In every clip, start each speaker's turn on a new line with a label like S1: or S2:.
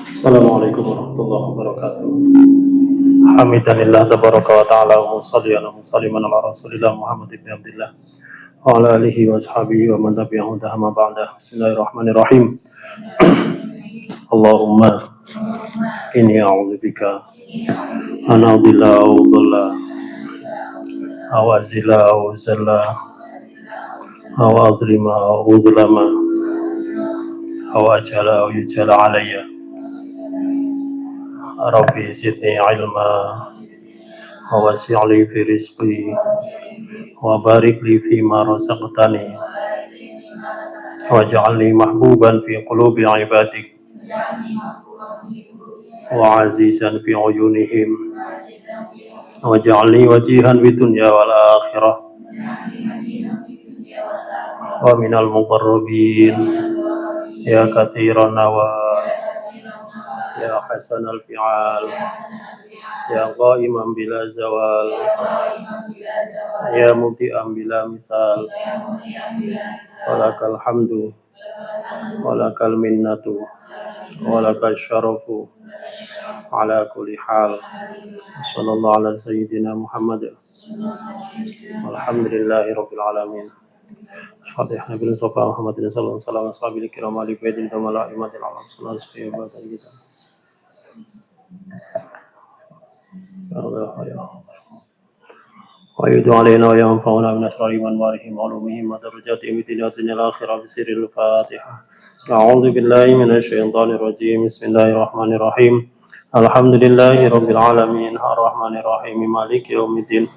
S1: Assalamualaikum warahmatullahi wabarakatuh. Hamidalillah tabaraka wa ta'ala wa salliman ala rasulillah Muhammad ibn Abdullah wa ala alihi wa ashabihi wa man tabi'ahu dahama ba'da. Bismillahirrahmanirrahim. Allahumma inni a'udzubika an adilla aw dhalla aw azila aw zalla aw azlima aw udlama aw ajala aw yujala alayya. Rabbi zidni ilma wa wasi' li fi rizqi wa barik li fi ma razaqtani waj'alni mahbuban fi qulubi ibadik wa azizan fi uyunihim waj'alni wajihan fi dunya wal akhirah wa minal muqarrabin ya katsiran nawal ya hasanal fi'al ya qa'iman bila zawal ya muti'an bila misal walakal hamdu walakal minnatu walakal syarafu ala kulli hal. Sallallahu ala sayyidina Muhammad walhamdulillahi rabbil alamin. Fatihah Nabi Mustafa Muhammadin sallallahu alaihi wasallam ashabil kiram ali baidin wa mala'imatil alam sallallahu alaihi wasallam. ويدعو علينا وينفعنا من أسرار وأنوارهم وعلومهم ودرجاتهم في الدنيا الآخرة بسر الفاتحة. أعوذ بالله من الشيطان الرجيم. بسم الله الرحمن الرحيم. الحمد لله رب العالمين الرحمن الرحيم مالك يوم الدين.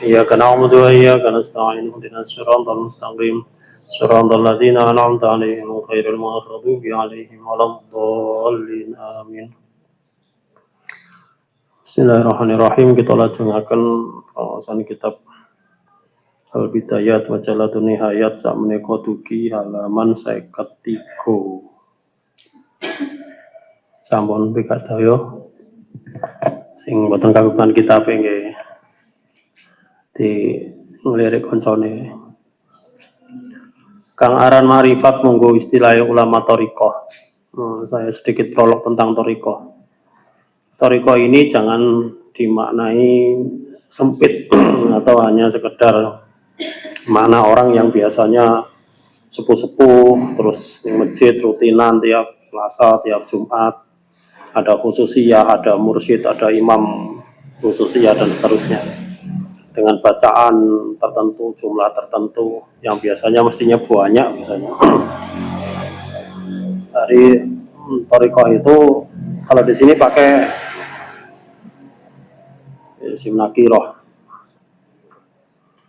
S1: إياك نعبد وإياك نستعين اهدنا الصراط المستقيم صراط الذين أنعمت عليهم غير المغضوب عليهم ولا الضالين آمين. Bismillahirrahmanirrahim. Kita lajengaken wawasan kitab Al-Bidayat wa Jalatun Nihayat sak menika dugi halaman 53. Sampun pikas daya sing boten kagungan kitab nggih di ngelirik koncone. Kang aran marifat monggo istilah ulama thariqah. Saya sedikit prolog tentang thariqah. Thariqah ini jangan dimaknai sempit atau hanya sekedar makna orang yang biasanya sepuh-sepuh terus di masjid rutinan tiap Selasa, tiap Jumat, ada khususiyah, ada mursyid, ada imam khususiyah dan seterusnya dengan bacaan tertentu, jumlah tertentu yang biasanya mestinya banyak misalnya. Dari thariqah itu kalau di sini pakai isim nakiroh,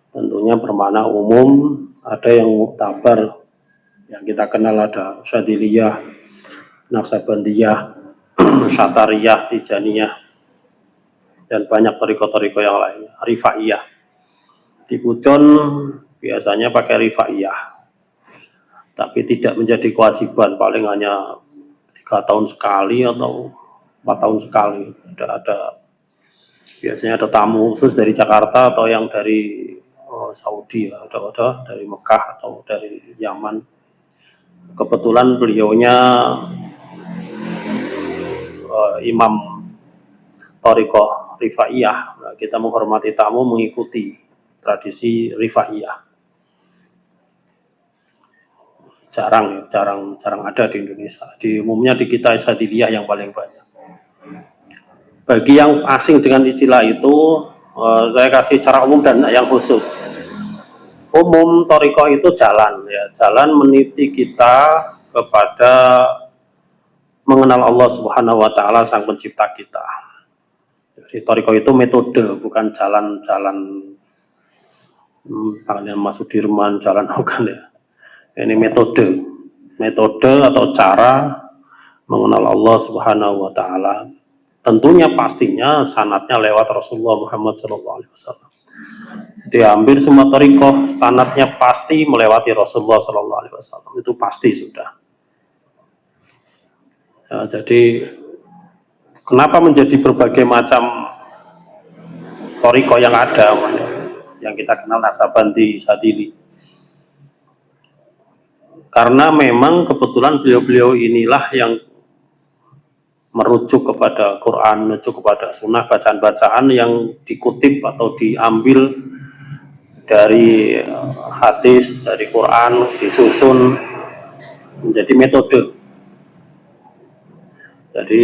S1: tentunya bermakna umum. Ada yang muktabar yang kita kenal, ada Syadiliyah, Naksabandiyah, Syatariyah, Tijaniyah, dan banyak thariqah-thariqah yang lainnya. Rifaiyah di Pujon biasanya pakai rifaiyah, tapi tidak menjadi kewajiban, paling hanya 3 tahun sekali atau 4 tahun sekali. Ada biasanya ada tamu khusus dari Jakarta atau yang dari Saudi, ada dari Mekah atau dari Yaman. Kebetulan beliaunya imam thariqah rifaiyah. Nah, kita menghormati tamu mengikuti tradisi rifaiyah. Jarang ada di Indonesia. Di umumnya di kita Syadiliyah yang paling banyak. Bagi yang asing dengan istilah itu, saya kasih cara umum dan yang khusus. Umum thariqah itu jalan, ya, jalan meniti kita kepada mengenal Allah Subhanahu Wa Taala, Sang Pencipta kita. Jadi thariqah itu metode, bukan jalan-jalan kalian Mas Sudirman, jalan bukan ya. Ini metode atau cara mengenal Allah Subhanahu Wa Taala. Tentunya pastinya sanadnya lewat Rasulullah Muhammad SAW. Jadi hampir semua thariqah sanadnya pasti melewati Rasulullah SAW. Itu pasti sudah. Ya, jadi kenapa menjadi berbagai macam thariqah yang ada, yang kita kenal Naksabandi, Syadili? Karena memang kebetulan beliau-beliau inilah yang merujuk kepada Quran, merujuk kepada sunnah, bacaan-bacaan yang dikutip atau diambil dari hadis, dari Quran, disusun menjadi metode. Jadi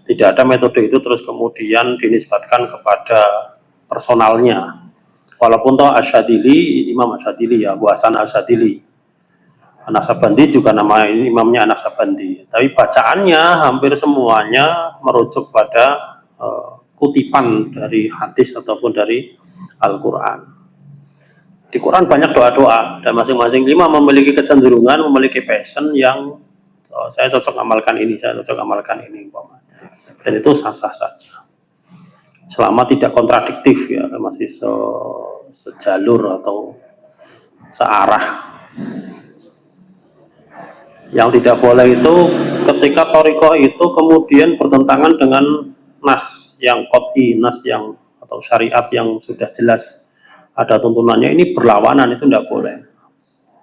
S1: tidak ada metode itu terus kemudian dinisbatkan kepada personalnya. Walaupun toh Asyadili, Imam Asyadili ya, Abu Hasan Asyadili, An-Naksabandi juga nama imamnya An-Naksabandi. Tapi bacaannya hampir semuanya merujuk pada kutipan dari hadis ataupun dari Al-Quran. Di Quran banyak doa-doa dan masing-masing imam memiliki kecenderungan, memiliki passion yang saya cocok amalkan ini, saya cocok amalkan ini, dan itu sah-sah saja selama tidak kontradiktif ya, masih sejalur atau searah. Yang tidak boleh itu ketika thariqah itu kemudian bertentangan dengan nas yang qat'i, nas yang atau syariat yang sudah jelas ada tuntunannya, ini berlawanan, itu tidak boleh,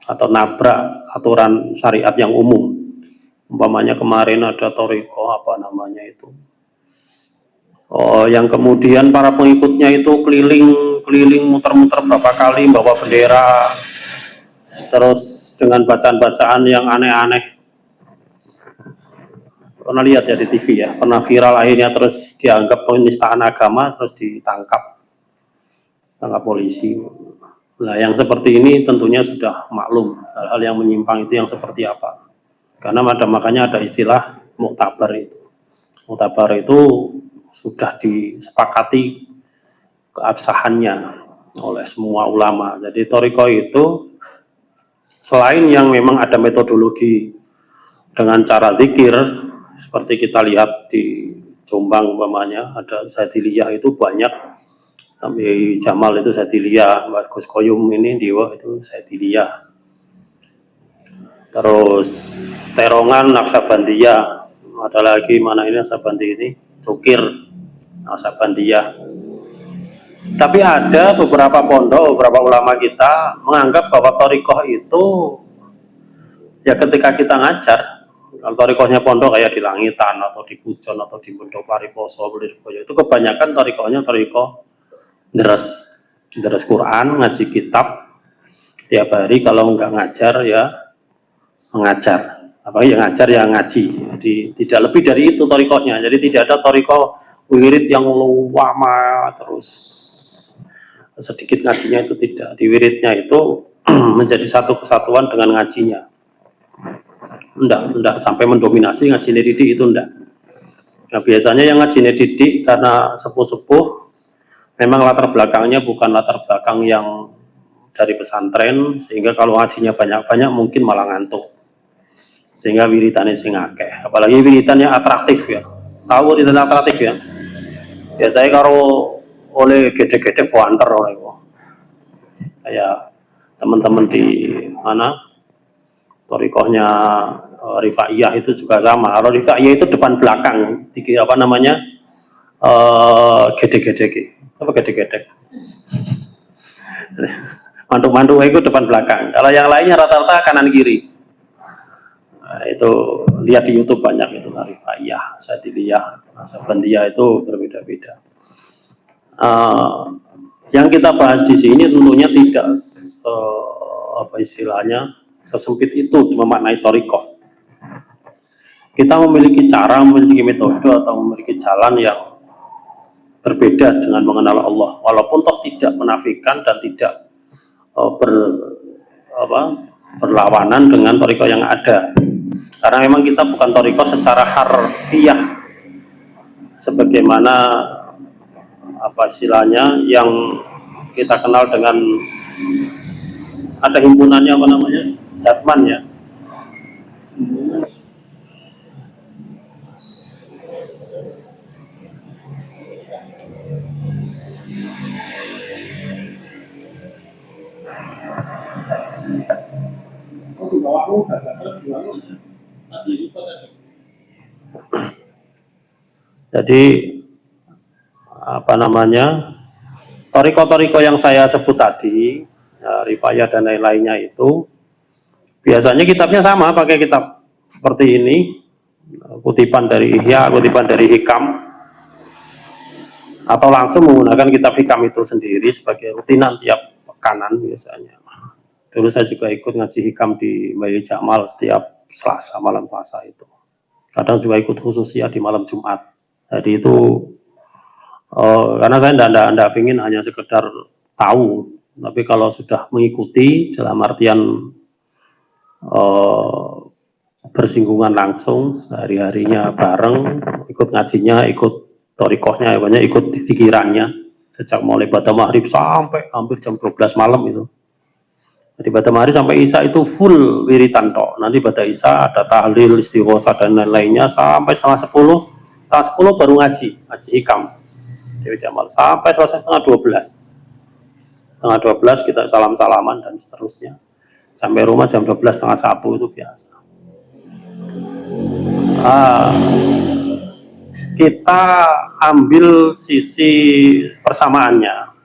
S1: atau nabrak aturan syariat yang umum. Umpamanya kemarin ada thariqah apa namanya itu, yang kemudian para pengikutnya itu keliling muter-muter berapa kali bawa bendera, terus dengan bacaan-bacaan yang aneh-aneh. Pernah lihat ya di TV ya, pernah viral, akhirnya terus dianggap penistaan agama, terus tangkap polisi. Nah, yang seperti ini tentunya sudah maklum hal-hal yang menyimpang itu yang seperti apa. Karena makanya ada istilah muktabar itu. Muktabar itu sudah disepakati keabsahannya oleh semua ulama. Jadi thariqah itu selain yang memang ada metodologi dengan cara zikir, seperti kita lihat di Jombang umpamanya ada Zadiliyah itu banyak, tapi Jamal itu Zadiliyah, Gus Koyum ini Dewa itu Zadiliyah. Terus Terongan Naksabandiyah, ada lagi mana ini Naksabandi ini Cukir Naksabandiyah. Tapi ada beberapa pondok, beberapa ulama kita menganggap bahwa thariqah itu ya ketika kita ngajar, kalau thariqahnya pondok kayak di Langitan atau di Pujon atau di Pondok Pariposo itu kebanyakan thariqahnya thariqah deres Quran, ngaji kitab tiap hari, kalau nggak ngajar ya mengajar, apa yang ngajar ya ngaji. Jadi tidak lebih dari itu thariqahnya. Jadi tidak ada thariqah wirid yang lama terus sedikit ngajinya, itu tidak. Di wiridnya itu menjadi satu kesatuan dengan ngajinya. Enggak sampai mendominasi ngaji didik, itu enggak. Nah, biasanya yang ngaji didik karena sepuh-sepuh memang latar belakangnya bukan latar belakang yang dari pesantren, sehingga kalau ngajinya banyak-banyak mungkin malah ngantuk. Sehingga wiritannya sing akeh, apalagi wiritan yang atraktif ya. Tahu wiritan atraktif ya? Biasanya kalau oleh gede-gede buanter oleh kayak teman-teman di mana thariqahnya Rifaiyah itu juga sama. Kalau Rifaiyah itu depan belakang, apa namanya, gede-gede, apa gede-gede, mantu-mantu itu depan belakang. Kalau yang lainnya rata-rata kanan kiri. Nah, itu lihat di YouTube banyak itu, Rifaiyah, Zadiliyah, Naksabandiyah itu berbeda-beda. Yang kita bahas di sini tentunya tidak apa istilahnya sesempit itu memaknai thariqah. Kita memiliki cara, memiliki metode atau memiliki jalan yang berbeda dengan mengenal Allah, walaupun toh tidak menafikan dan tidak berlawanan dengan thariqah yang ada. Karena memang kita bukan thariqah secara harfiah sebagaimana apa istilahnya yang kita kenal dengan ada himpunannya apa namanya, Jatman ya. Jadi apa namanya, thariqah-thariqah yang saya sebut tadi, ya, Rifaiyah dan lain-lainnya itu biasanya kitabnya sama, pakai kitab seperti ini, kutipan dari Ihya, kutipan dari Hikam, atau langsung menggunakan kitab Hikam itu sendiri sebagai rutinan tiap pekanan biasanya. Dulu saya juga ikut ngaji Hikam di Bayi Jamal setiap Selasa, malam Selasa itu. Kadang juga ikut khususnya di malam Jumat. Jadi itu karena saya tidak ingin hanya sekedar tahu, tapi kalau sudah mengikuti dalam artian bersinggungan langsung sehari-harinya bareng, ikut ngajinya, ikut torikohnya, banyak ikut pikirannya sejak mulai pada maghrib sampai hampir jam 12 malam itu. Jadi pada maghrib sampai isya itu full wiritan tok. Nanti pada isya ada tahlil, istighosah dan lain-lainnya sampai setengah 10 baru ngaji Hikam. Dewi Jamal sampai selesai setengah 12. Setengah 12 kita salam-salaman dan seterusnya. Sampai rumah jam 12 setengah 1 itu biasa. Kita ambil sisi persamaannya.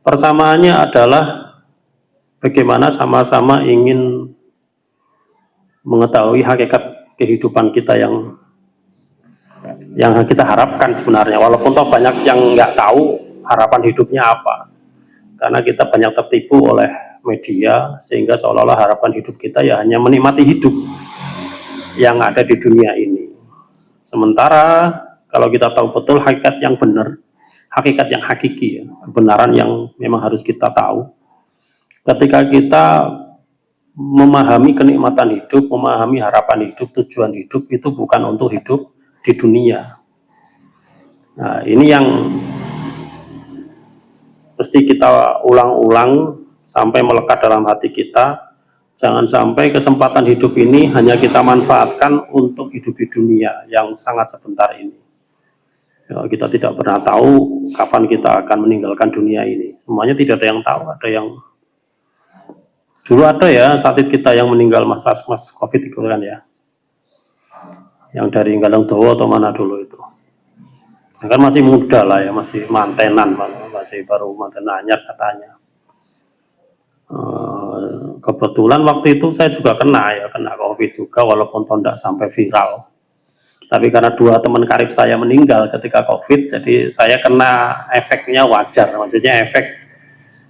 S1: Persamaannya adalah bagaimana sama-sama ingin mengetahui hakikat kehidupan kita yang kita harapkan sebenarnya, walaupun toh banyak yang nggak tahu harapan hidupnya apa, karena kita banyak tertipu oleh media sehingga seolah-olah harapan hidup kita ya hanya menikmati hidup yang ada di dunia ini. Sementara kalau kita tahu betul hakikat yang benar, hakikat yang hakiki, kebenaran yang memang harus kita tahu, ketika kita memahami kenikmatan hidup, memahami harapan hidup, tujuan hidup itu bukan untuk hidup di dunia. Nah, ini yang mesti kita ulang-ulang sampai melekat dalam hati kita. Jangan sampai kesempatan hidup ini hanya kita manfaatkan untuk hidup di dunia yang sangat sebentar ini. Ya, kita tidak pernah tahu kapan kita akan meninggalkan dunia ini. Semuanya tidak ada yang tahu. Ada yang dulu ada ya satid kita yang meninggal mas COVID itu kan ya, yang dari Galang Dowo atau mana dulu itu, kan masih muda lah ya, masih mantenan, masih baru manten anyar katanya. Kebetulan waktu itu saya juga kena COVID juga, walaupun tidak sampai viral, tapi karena 2 teman karib saya meninggal ketika COVID, jadi saya kena efeknya wajar, maksudnya efek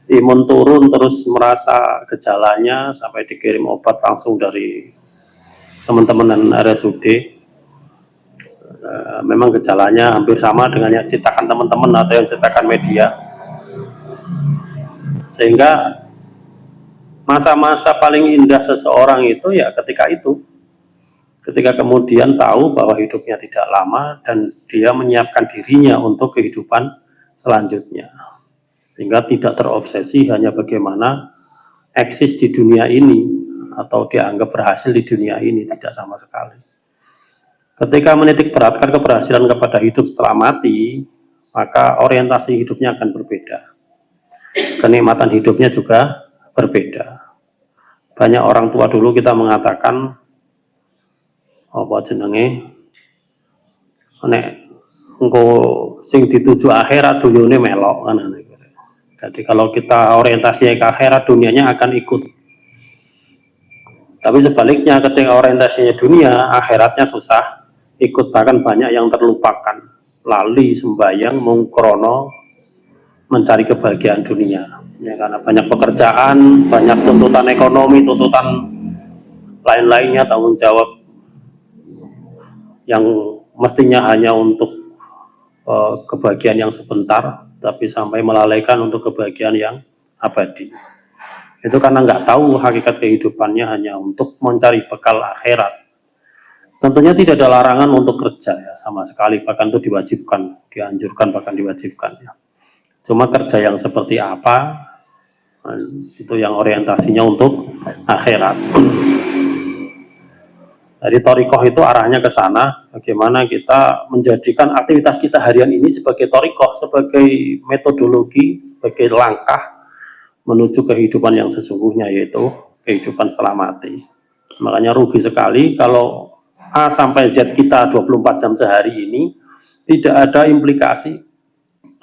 S1: imun turun terus merasa gejalanya sampai dikirim obat langsung dari teman-teman RSUD. Memang gejalanya hampir sama dengan yang cetakan teman-teman atau yang cetakan media, sehingga masa-masa paling indah seseorang itu ya ketika kemudian tahu bahwa hidupnya tidak lama dan dia menyiapkan dirinya untuk kehidupan selanjutnya, sehingga tidak terobsesi hanya bagaimana eksis di dunia ini atau dianggap berhasil di dunia ini, tidak sama sekali. Ketika menitik beratkan keberhasilan kepada hidup setelah mati, maka orientasi hidupnya akan berbeda. Kenikmatan hidupnya juga berbeda. Banyak orang tua dulu kita mengatakan, apa jenenge, nek engko sing dituju akhirat dunyane melok kan. Jadi kalau kita orientasinya ke akhirat, dunianya akan ikut. Tapi sebaliknya ketika orientasinya dunia, akhiratnya susah ikut, bahkan banyak yang terlupakan, lali sembahyang mungkrono mencari kebahagiaan dunia ya, karena banyak pekerjaan, banyak tuntutan ekonomi, tuntutan lain-lainnya, tanggung jawab yang mestinya hanya untuk kebahagiaan yang sebentar, tapi sampai melalaikan untuk kebahagiaan yang abadi. Itu karena nggak tahu hakikat kehidupannya hanya untuk mencari bekal akhirat. Tentunya tidak ada larangan untuk kerja ya, sama sekali, bahkan itu diwajibkan, dianjurkan, bahkan diwajibkan ya. Cuma kerja yang seperti apa, itu yang orientasinya untuk akhirat. Jadi thariqah itu arahnya ke sana, bagaimana kita menjadikan aktivitas kita harian ini sebagai thariqah, sebagai metodologi, sebagai langkah menuju kehidupan yang sesungguhnya, yaitu kehidupan setelah mati. Makanya rugi sekali kalau A sampai Z kita 24 jam sehari ini tidak ada implikasi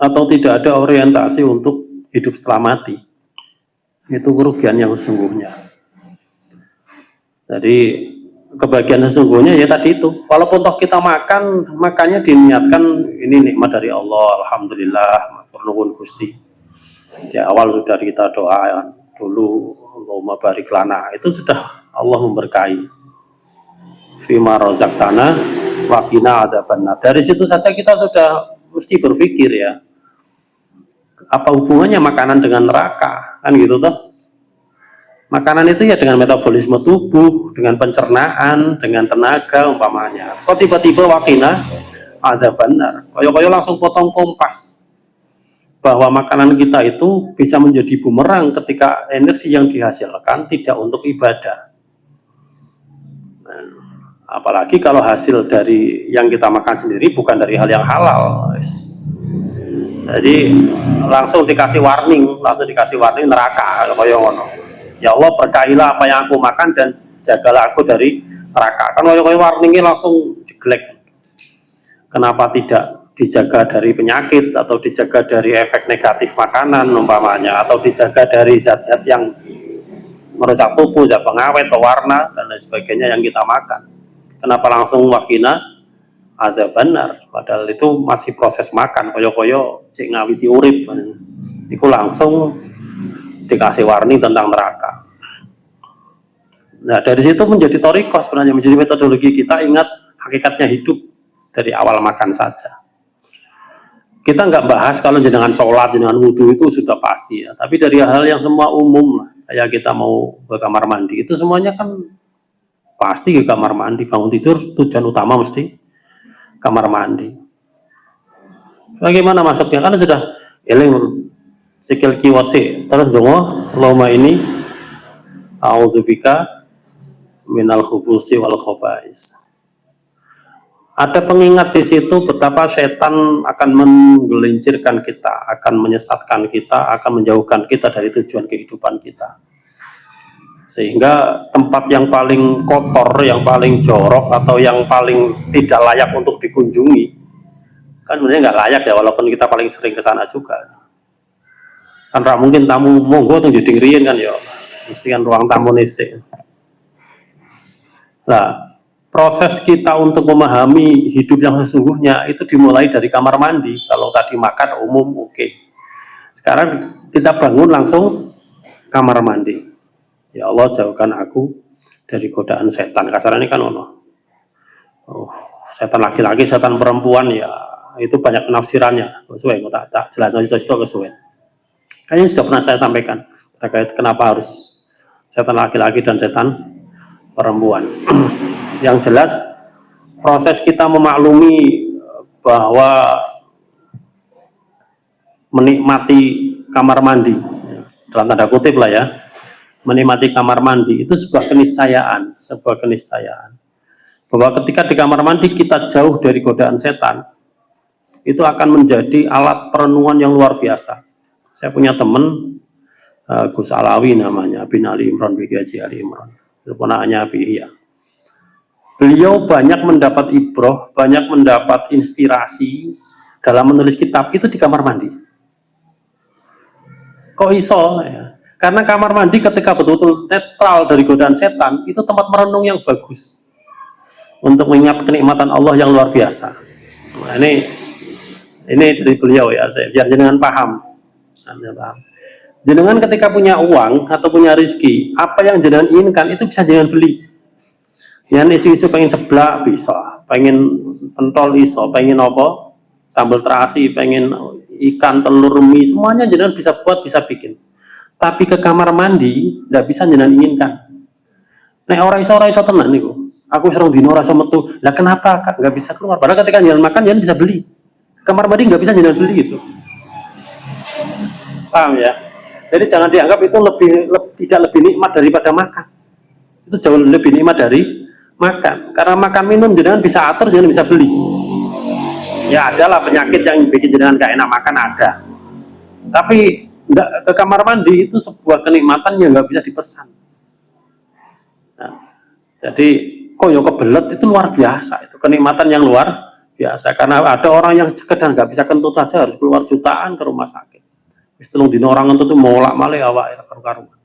S1: atau tidak ada orientasi untuk hidup setelah mati. Itu kerugian yang sesungguhnya. Jadi kebahagiaan sesungguhnya ya tadi itu, walaupun toh kita makan, makannya diniatkan ini nikmat dari Allah, alhamdulillah, matur nuwun Gusti. Di awal sudah kita doa dulu, Allahumma barik lana, itu sudah Allah memberkahi. Fima razaqtana wa qina adzabannar. Dari situ saja kita sudah mesti berpikir ya, apa hubungannya makanan dengan neraka, kan gitu toh. Makanan itu ya dengan metabolisme tubuh, dengan pencernaan, dengan tenaga umpamanya. Kok tiba-tiba wakina ada benar, koyo-koyo langsung potong kompas bahwa makanan kita itu bisa menjadi bumerang ketika energi yang dihasilkan tidak untuk ibadah. Nah, apalagi kalau hasil dari yang kita makan sendiri bukan dari hal yang halal. Jadi langsung dikasih warning neraka koyo ngono. Ya Allah, berkahilah apa yang aku makan dan jagalah aku dari neraka. Kan koyo warningnya langsung jeglek. Kenapa tidak dijaga dari penyakit atau dijaga dari efek negatif makanan umpamanya, atau dijaga dari zat-zat yang merusak tubuh, zat pengawet, pewarna dan lain sebagainya yang kita makan. Kenapa langsung wakina ada benar? Padahal itu masih proses makan, koyo-koyo cek ngawiti urip. Itu langsung dikasih warning tentang neraka. Nah dari situ menjadi toriko sebenarnya, menjadi metodologi kita. Ingat hakikatnya hidup dari awal makan saja. Kita nggak bahas kalau jenengan sholat, jenengan wudhu itu sudah pasti ya. Tapi dari hal yang semua umum lah, kayak kita mau ke kamar mandi itu semuanya kan pasti ke kamar mandi. Bangun tidur tujuan utama mesti kamar mandi. Bagaimana masuknya? Kan sudah eling sikil kiwasi, terus dongo loma ini a'udzubika minal khubusi wal khobais. Ada pengingat di situ betapa setan akan menggelincirkan kita, akan menyesatkan kita, akan menjauhkan kita dari tujuan kehidupan kita. Sehingga tempat yang paling kotor, yang paling jorok, atau yang paling tidak layak untuk dikunjungi, kan sebenarnya nggak layak ya, walaupun kita paling sering ke sana juga. Kan mungkin tamu monggo tuh jadi ngeriin kan ya, mesti kan ruang tamu nese. Nah, proses kita untuk memahami hidup yang sesungguhnya itu dimulai dari kamar mandi. Kalau tadi makan umum oke. Sekarang kita bangun langsung kamar mandi. Ya Allah, jauhkan aku dari godaan setan. Kasarannya kan ono. Oh, setan laki-laki, setan perempuan ya itu banyak penafsirannya. Sesuai tak jelas itu kesuwen. Kayaknya sudah pernah saya sampaikan terkait kenapa harus setan laki-laki dan setan perempuan. Yang jelas proses kita memaklumi bahwa menikmati kamar mandi, dalam tanda kutip lah ya, menikmati kamar mandi itu sebuah keniscayaan, bahwa ketika di kamar mandi kita jauh dari godaan setan, itu akan menjadi alat perenungan yang luar biasa. Saya punya teman Gus Alawi namanya, bin Ali Imran, bin Haji Ali Imran, itu ponakannya Abi Ihya. Beliau banyak mendapat ibroh, banyak mendapat inspirasi dalam menulis kitab itu di kamar mandi. Kok iso ya? Karena kamar mandi ketika betul-betul netral dari godaan setan, itu tempat merenung yang bagus untuk mengingat kenikmatan Allah yang luar biasa. Nah, ini dari beliau ya, saya biar jenengan paham. Jenengan ketika punya uang atau punya rezeki, apa yang jenengan inginkan itu bisa jenengan beli. Yang isu-isu pengen seblak bisa, pengen pentol iso, pengen apa, sambal terasi, pengen ikan, telur, mie, semuanya jenengan bisa buat, bisa bikin. Tapi ke kamar mandi tidak bisa jenengan inginkan. Nek ora iso tenan niku. Aku serong dino ora iso metu. Lah kenapa Kak nggak bisa keluar? Padahal ketika jenengan makan jenengan bisa beli. Kamar mandi nggak bisa jenengan beli itu. Paham ya? Jadi jangan dianggap itu tidak lebih nikmat daripada makan. Itu jauh lebih nikmat dari makan. Karena makan minum jenengan bisa atur, jenengan bisa beli. Ya adalah penyakit yang bikin jenengan gak enak makan ada. Tapi enggak, ke kamar mandi itu sebuah kenikmatan yang nggak bisa dipesan. Nah, jadi koyo kebelet itu luar biasa, itu kenikmatan yang luar biasa. Karena ada orang yang sekedar nggak bisa kentut saja harus keluar jutaan ke rumah sakit. Istilung dino orang itu mau lak male awak karu-karuan.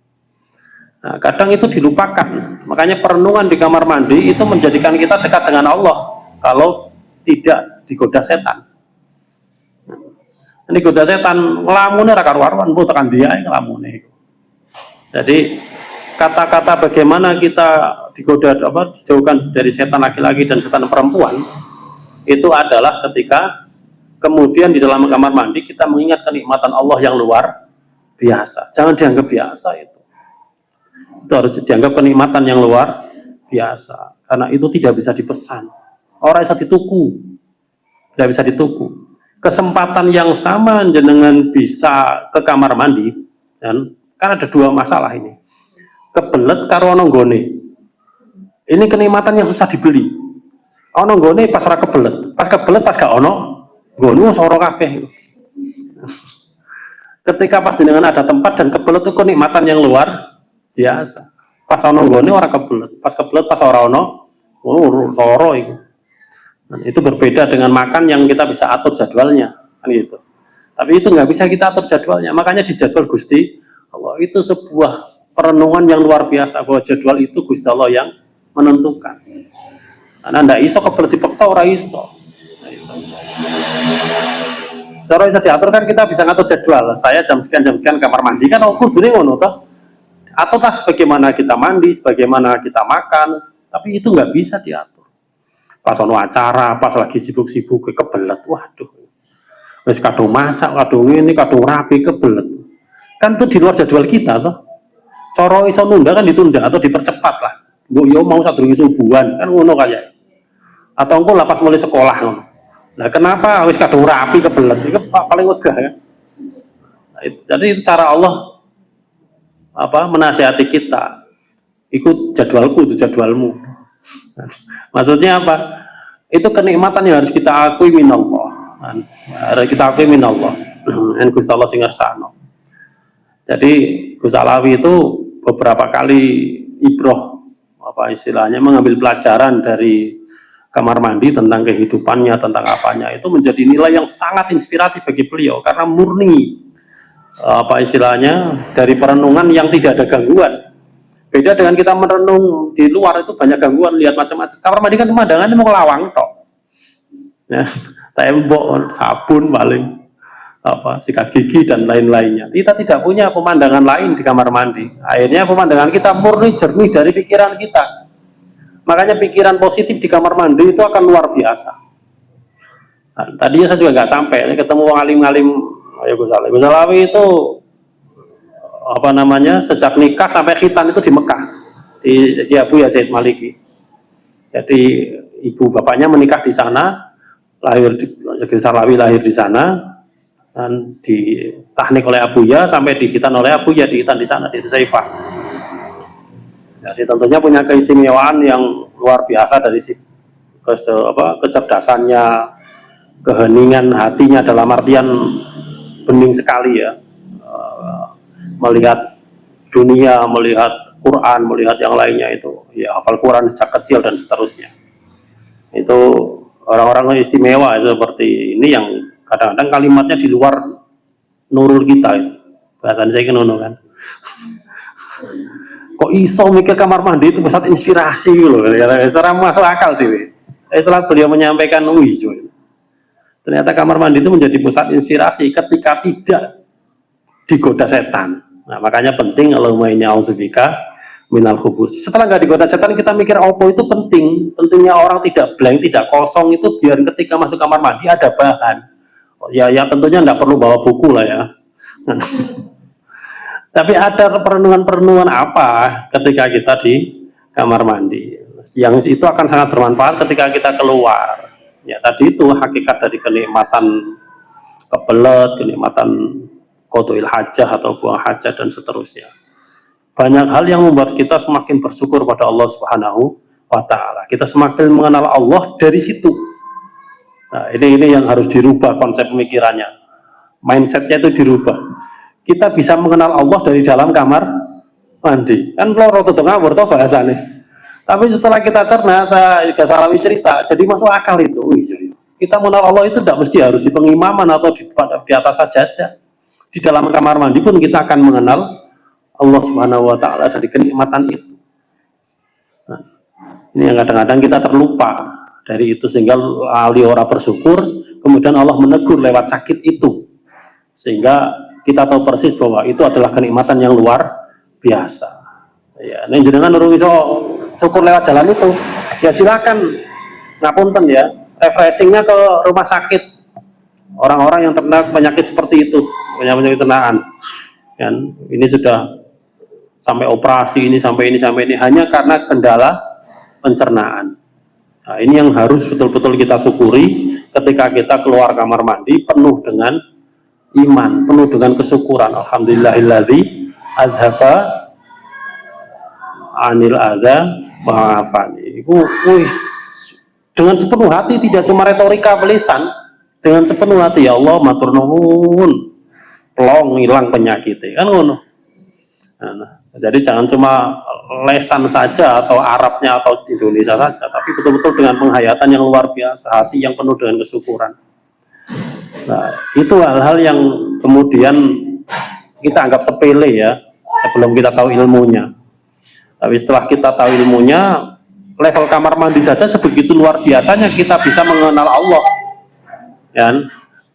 S1: Nah, kadang itu dilupakan. Makanya perenungan di kamar mandi itu menjadikan kita dekat dengan Allah. Kalau tidak digoda setan. Ini goda setan ngelamunnya ra karu-karuan, mbok tekan dia ngelamune. Jadi kata-kata bagaimana kita digoda dijauhkan dari setan laki-laki dan setan perempuan itu adalah ketika kemudian di dalam kamar mandi kita mengingat kenikmatan Allah yang luar biasa. Jangan dianggap biasa itu. Itu harus dianggap kenikmatan yang luar biasa. Karena itu tidak bisa dipesan. Orang bisa dituku. Tidak bisa dituku. Kesempatan yang sama jenengan bisa ke kamar mandi, dan kan ada dua masalah ini. Kebelet karo ono nggone. Ini kenikmatan yang susah dibeli. Ono nggone pas ra kebelet. Pas kebelet pas gak ono nggone soro kabeh. Ketika pas jenengan ada tempat dan kebelet itu kenikmatan yang luar biasa. Pas ono nggone ora kebelet. Pas kebelet pas ora ono soro itu. Dan itu berbeda dengan makan yang kita bisa atur jadwalnya, kan gitu. Tapi itu nggak bisa kita atur jadwalnya. Makanya di jadwal Gusti Allah itu sebuah perenungan yang luar biasa, bahwa jadwal itu Gusti Allah yang menentukan. Karena ndak iso kebelet dipaksa, ora iso. Cara bisa diatur kan kita bisa ngatur jadwal. Saya jam sekian kamar mandi kan kudune ngono toh. Atau tak sebagaimana kita mandi, sebagaimana kita makan, tapi itu nggak bisa diatur. Pas ono acara, pas lagi sibuk-sibuk kebelet, waduh. Wis kadung macak, kadung ini, kadung rapi kebelet. Kan itu di luar jadwal kita toh. Cara iso nunda kan ditunda atau dipercepat lah. Mbok yo mau sadurunge subuhan, kan ngono kaya. Atau engko lah pas mulai sekolah ngono. Lah kenapa wis kadung rapi kebelet? Itu paling wegah ya. Nah, jadi itu cara Allah menasihati kita. Ikut jadwalku, itu jadwalmu. Maksudnya apa? Itu kenikmatan yang harus kita akui minallah. Harus kita akui minallah. Dan Gusti Allah sing ngersano. Jadi Gus Alawi itu beberapa kali ibroh istilahnya mengambil pelajaran dari kamar mandi tentang kehidupannya, tentang apanya, itu menjadi nilai yang sangat inspiratif bagi beliau karena murni istilahnya dari perenungan yang tidak ada gangguan. Beda dengan kita merenung di luar, itu banyak gangguan, lihat macam-macam. Kamar mandi kan pemandangannya mau ngelawang tok. Ya, tembok, sabun paling sikat gigi dan lain-lainnya. Kita tidak punya pemandangan lain di kamar mandi. Akhirnya pemandangan kita murni jernih dari pikiran kita. Makanya pikiran positif di kamar mandi itu akan luar biasa. Nah, tadinya saya juga nggak sampai, ketemu alim-alim Gus Alawi itu sejak nikah sampai khitan itu di Mekah di Abu Yazid Maliki. Jadi ibu bapaknya menikah di sana, Gus Alawi lahir di sana dan ditahnik oleh Abuya sampai dikhitan oleh Abuya, dikhitan di sana di Saifah. Jadi tentunya punya keistimewaan yang luar biasa dari kecerdasannya, keheningan hatinya, dalam artian bening sekali ya. Melihat dunia, melihat Quran, melihat yang lainnya itu, ya hafal Quran sejak kecil dan seterusnya. Itu orang-orang istimewa seperti ini yang kadang-kadang kalimatnya di luar nurul kita. Bahasan saya kan. Kok iso mikir kamar mandi itu pusat inspirasi loh, secara masuk akal dewe. Setelah beliau menyampaikan, ternyata kamar mandi itu menjadi pusat inspirasi ketika tidak digoda setan. Nah, makanya penting Allahumma inni a'udzubika minal khubus. Setelah nggak digoda setan, kita mikir apa itu penting. Pentingnya orang tidak blank, tidak kosong itu biar ketika masuk kamar mandi ada bahan. Ya tentunya nggak perlu bawa buku lah ya. Tapi ada perenungan-perenungan apa ketika kita di kamar mandi. Yang itu akan sangat bermanfaat ketika kita keluar. Ya tadi itu hakikat dari kenikmatan kebelet, kenikmatan qodhoil hajah atau buang hajat dan seterusnya. Banyak hal yang membuat kita semakin bersyukur pada Allah Subhanahu wa Ta'ala. Kita semakin mengenal Allah dari situ. Nah, ini yang harus dirubah konsep pemikirannya. Mindsetnya itu dirubah. Kita bisa mengenal Allah dari dalam kamar mandi. Kan kalau roto ngawur toh bahasanya. Tapi setelah kita cerna, saya Alawi cerita, jadi masuk akal itu. Kita mengenal Allah itu tidak mesti harus di pengimaman atau di atas sajadah. Di dalam kamar mandi pun kita akan mengenal Allah Subhanahu wa taala, dari kenikmatan itu. Nah, ini yang kadang-kadang kita terlupa dari itu, sehingga ali ora bersyukur, kemudian Allah menegur lewat sakit itu, sehingga kita tahu persis bahwa itu adalah kenikmatan yang luar biasa. Ya, nek jenengan urung iso syukur lewat jalan itu, ya silakan ngapunten ya, refreshingnya ke rumah sakit. Orang-orang yang terkena penyakit seperti itu, penyakit ternakan, kan ini sudah sampai operasi ini sampai ini hanya karena kendala pencernaan. Nah, ini yang harus betul-betul kita syukuri ketika kita keluar kamar mandi penuh dengan iman, penuh dengan kesyukuran. Alhamdulillahilladzi azhaba anil adza wa afani. Itu dengan sepenuh hati, tidak cuma retorika pelisan, dengan sepenuh hati, ya Allah matur nuwun, plong hilang penyakitnya, kan ngono. Nah, jadi jangan cuma lesan saja atau Arabnya atau Indonesia saja, tapi betul-betul dengan penghayatan yang luar biasa, hati yang penuh dengan kesyukuran. Nah, itu hal-hal yang kemudian kita anggap sepele ya, sebelum kita tahu ilmunya. Tapi setelah kita tahu ilmunya, level kamar mandi saja sebegitu luar biasanya kita bisa mengenal Allah. Ya,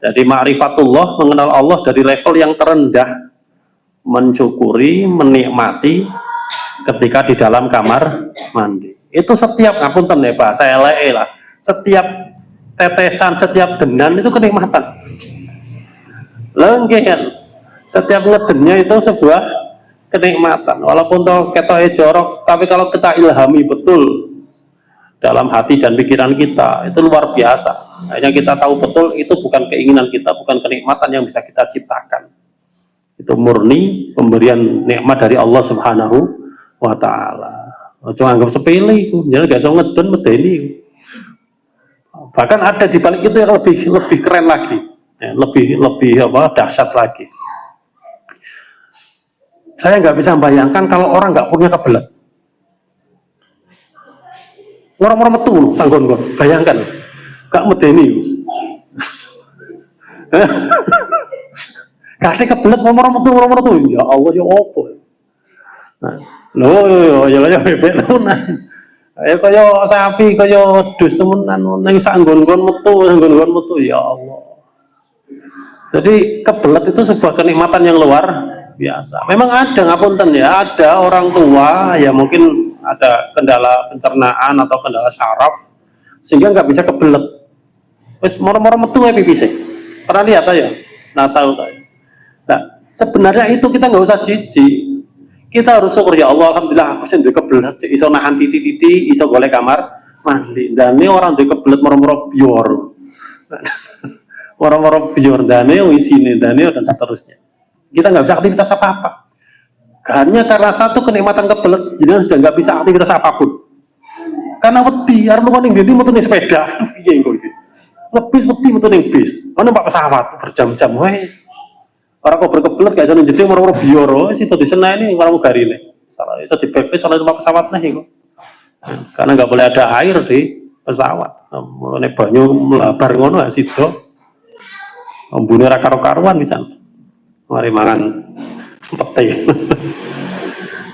S1: jadi ma'rifatullah, mengenal Allah dari level yang terendah, mensyukuri, menikmati ketika di dalam kamar mandi. Itu setiap, ngapunten ya Pak, saya lah, setiap tetesan, setiap denan itu kenikmatan. Lengkehan, setiap ngedennya itu sebuah kenikmatan. Walaupun toh ketoke jorok, tapi kalau kita ilhami betul dalam hati dan pikiran kita, itu luar biasa. Hanya kita tahu betul itu bukan keinginan kita, bukan kenikmatan yang bisa kita ciptakan. Itu murni pemberian nikmat dari Allah Subhanahu wa taala. Cuma anggap sepele itu, jadi gak usah ngeden medeni. Bahkan ada di balik itu yang lebih keren lagi, ya, lebih dahsyat lagi. Saya nggak bisa bayangkan kalau orang nggak punya kebelet. Orang-orang metu sanggon-gon, bayangkan, gak medeni. Kadang kebelet orang metu, ya Allah ya apa. Loh, ya bebek tenan. Ya kaya sapi, kaya dus temenan, nang sanggon-gon metu, ya Allah. Jadi kebelet itu sebuah kenikmatan yang luar biasa. Memang ada, ngapunten ya, ada orang tua ya mungkin ada kendala pencernaan atau kendala syaraf sehingga nggak bisa kebelet. Wes moro-moro metu ya pipis. Pernah lihat aja? Nah tahu. Nah sebenarnya itu kita nggak usah jijik. Kita harus syukur, ya Allah, alhamdulillah aku sendiri kebelet, iso nahan titik-titik, iso golek kamar mandi. Dan ini orang tuh kebelet moro-moro bior, moro-moro bior, dane isine dane dan seterusnya. Kita nggak bisa aktivitas apa-apa. Hanya karena satu kenikmatan kebelet, jadi sudah nggak bisa aktivitas apapun. Karena wedi, harus lu ning ndi metu ning sepeda, piye engko iki. Lebih wedi metu ning bis, ono numpak pesawat berjam-jam wes. Orang kok berkebelet gak iso njedhing moro-moro bioro, wis itu diseneni ora garine. Salah iso di-blacklist oleh numpak pesawat nih iku. Karena nggak boleh ada air di pesawat. Nek banyu melabar ngono gak sida. Embune ra karo-karuan pisan. Mari mangan pete.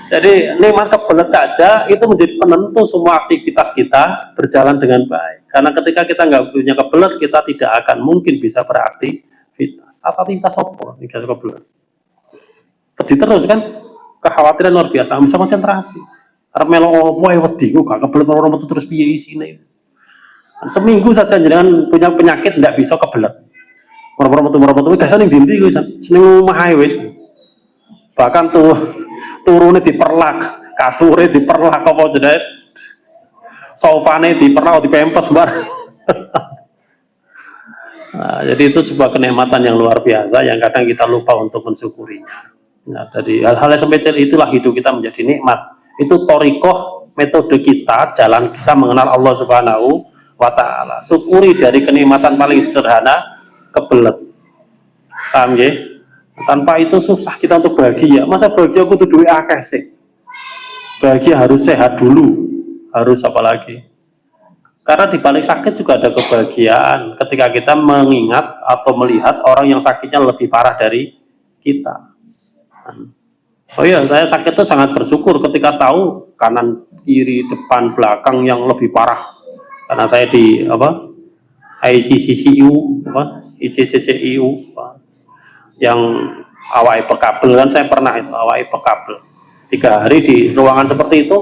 S1: Jadi nikmat kebelet saja itu menjadi penentu semua aktivitas kita berjalan dengan baik. Karena ketika kita nggak punya kebelet, kita tidak akan mungkin bisa beraktivitas. Aktivitas apa? Tidak kebelet. Pedih terus kan? Kekhawatiran luar biasa, bisa konsentrasi. Karena melo wae wedi kok gak kebelet orang metu terus piye isine. Seminggu saja jangan punya penyakit tidak bisa kebelet. Orang-orang metu gak iso ning ndi kuwi seneng omah ae wis. Bahkan tuh turune diperlak, kasure diperlak apa jenenge? Sofane diperlak dipempes bar. Nah, jadi itu sebuah kenikmatan yang luar biasa yang kadang kita lupa untuk mensyukurinya. Nah, dari hal-hal yang semacam itulah hidup kita menjadi nikmat. Itu thoriqoh, metode kita, jalan kita mengenal Allah Subhanahu wa ta'ala. Syukuri dari kenikmatan paling sederhana, kebelet. Paham ya? Tanpa itu susah kita untuk bahagia. Masa bahagia aku tuh duit akeh sih. Bahagia harus sehat dulu. Harus apa lagi? Karena di balik sakit juga ada kebahagiaan ketika kita mengingat atau melihat orang yang sakitnya lebih parah dari kita. Oh iya, saya sakit itu sangat bersyukur ketika tahu kanan, kiri, depan, belakang yang lebih parah. Karena saya di ICCCU, ICCCIU, yang awai pekabel kan saya pernah itu awai pekabel. 3 hari di ruangan seperti itu,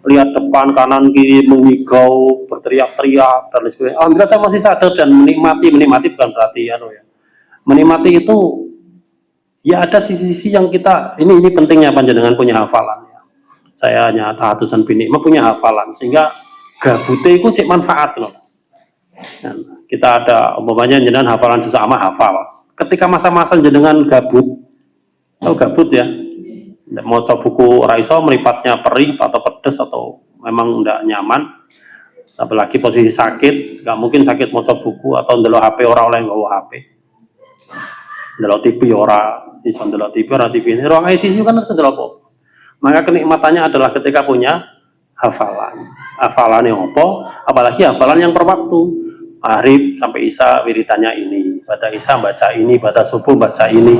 S1: lihat depan, kanan, kiri mengigau, berteriak-teriak dan lain sebagainya. Alhamdulillah saya masih sadar dan menikmati bukan berarti ya. Menikmati itu ya ada sisi-sisi yang kita ini pentingnya panjenengan punya hafalan ya. Saya hanya tahatusan bini punya hafalan sehingga gabute itu cek manfaat loh. Dan kita ada umpamanya jenengan hafalan juz amma hafal. Ketika masa-masa jenengan gabut, tahu gabut ya, mau coba buku raiso meripatnya perih atau pedes atau memang tidak nyaman, apalagi posisi sakit, nggak mungkin sakit mau coba buku atau ndelok HP orang oleh nggak HP, ndelok TV orang bisa ndelok TV orang TV ini ruang ICU kan harus ndelok kok. Maka kenikmatannya adalah ketika punya hafalan yang opo, apalagi hafalan yang per waktu. Maghrib sampai Isya wiritannya ini, pada Isya baca ini, pada subuh baca ini.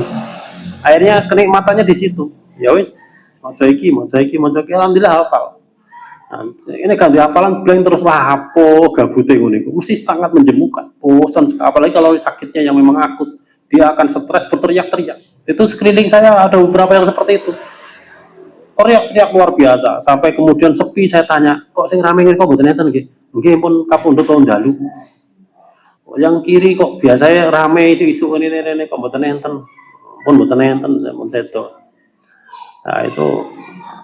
S1: Akhirnya kenikmatannya di situ. Ya wis, mau iki, alhamdulillah hafal. Nah, ini ganti hafalan blank terus lapo gabute ngono iku mesti sangat menjemukan. Bosan apalagi kalau sakitnya yang memang akut, dia akan stres berteriak-teriak. Itu sekeliling saya ada beberapa yang seperti itu. Teriak-teriak luar biasa sampai kemudian sepi. Saya tanya, kok sing rame ngene kok mboten enten nggih? Nggih pun kapundhut tahun dalu. Yang kiri kok biasanya rame isu-isu ini kok mboten enten. Pun mboten enten pun sedo. Nah, itu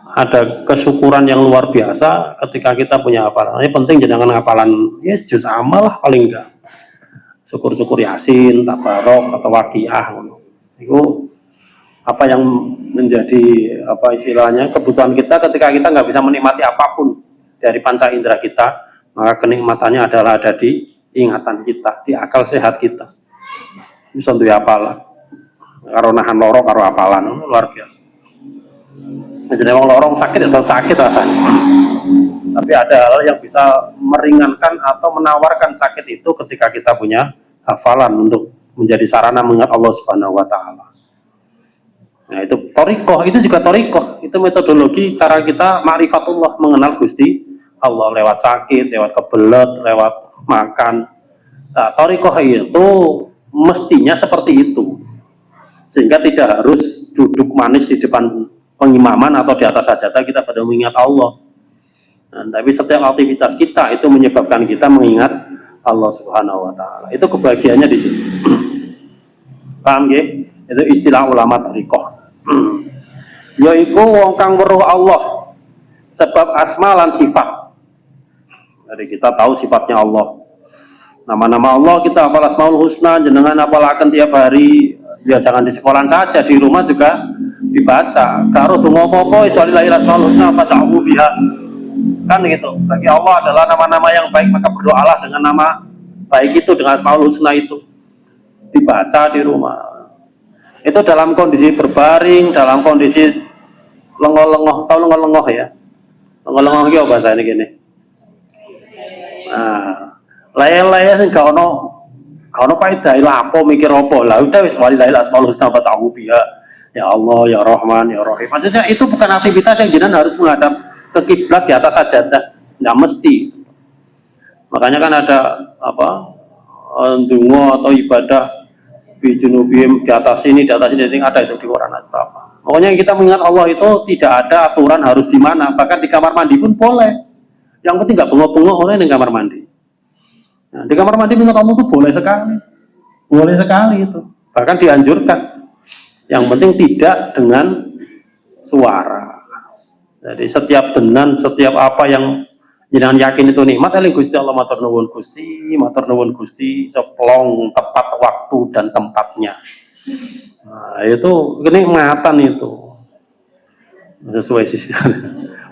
S1: ada kesyukuran yang luar biasa ketika kita punya hafalan. Ini penting jangan hafalan yes juz amal lah paling enggak. Syukur-syukur Yasin, Tabarok atau Waqiah. Itu apa yang menjadi apa istilahnya kebutuhan kita ketika kita nggak bisa menikmati apapun dari panca indera kita, maka kenikmatannya adalah ada di ingatan kita, di akal sehat kita. Bisa untuk hafalan. Karo nahan loro karo hafalan luar biasa. Jadi orang lorong sakit atau sakit rasanya. Tapi ada hal yang bisa meringankan atau menawarkan sakit itu ketika kita punya hafalan untuk menjadi sarana mengingat Allah Subhanahu wa taala. Nah, itu thariqah, itu juga thariqah. Itu metodologi cara kita ma'rifatullah, mengenal Gusti Allah lewat sakit, lewat kebelet, lewat makan. Nah, thariqah itu mestinya seperti itu. Sehingga tidak harus duduk manis di depan pengimaman atau di atas sajadah kita pada mengingat Allah. Nah, tapi setiap aktivitas kita itu menyebabkan kita mengingat Allah Subhanahu wa taala. Itu kebahagiaannya di situ. Paham nggih? Itu istilah ulama thariqah. Yaiku wong kang weruh Allah sebab asma lan sifat. Jadi kita tahu sifatnya Allah. Nama-nama Allah kita hafal Asmaul Husna, jenengan hafalaken tiap hari. Ya jangan di sekolahan saja, di rumah juga dibaca. Karo donga apa-apa isolillahi asmaul husna fata'u biha. Kan gitu. Bagi Allah adalah nama-nama yang baik, maka berdoalah dengan nama baik itu, dengan asmaul husna itu. Dibaca di rumah. Itu dalam kondisi berbaring, dalam kondisi lengoh-lengoh, tahu lengoh-lengoh ya? Lengoh-lengoh iki apa bahasa ini gini. Nah, laya-laya sing gak ono faedah lapo mikir apa lah udah wis walillahil asmaul husna fata'u biha. Ya Allah, ya Rahman, ya Rahim. Maksudnya itu bukan aktivitas yang jenengan harus menghadap ke kiblat di atas sajadah. Nggak mesti. Makanya kan ada apa? Ndonga atau ibadah bijunubim di atas ini ada itu di Quran atau apa. Pokoknya kita mengingat Allah itu tidak ada aturan harus di mana, bahkan di kamar mandi pun boleh. Yang penting nggak bengok-bengok oleh di kamar mandi. Nah, di kamar mandi mengingat Allah itu boleh sekali itu. Bahkan dianjurkan. Yang penting tidak dengan suara. Jadi setiap denan, setiap apa yang jenengan yakin itu nikmat, eling Gusti Allah matur nuwun Gusti, seplong tepat waktu dan tempatnya. Nah, itu kenikmatan itu. Sesuai sistem.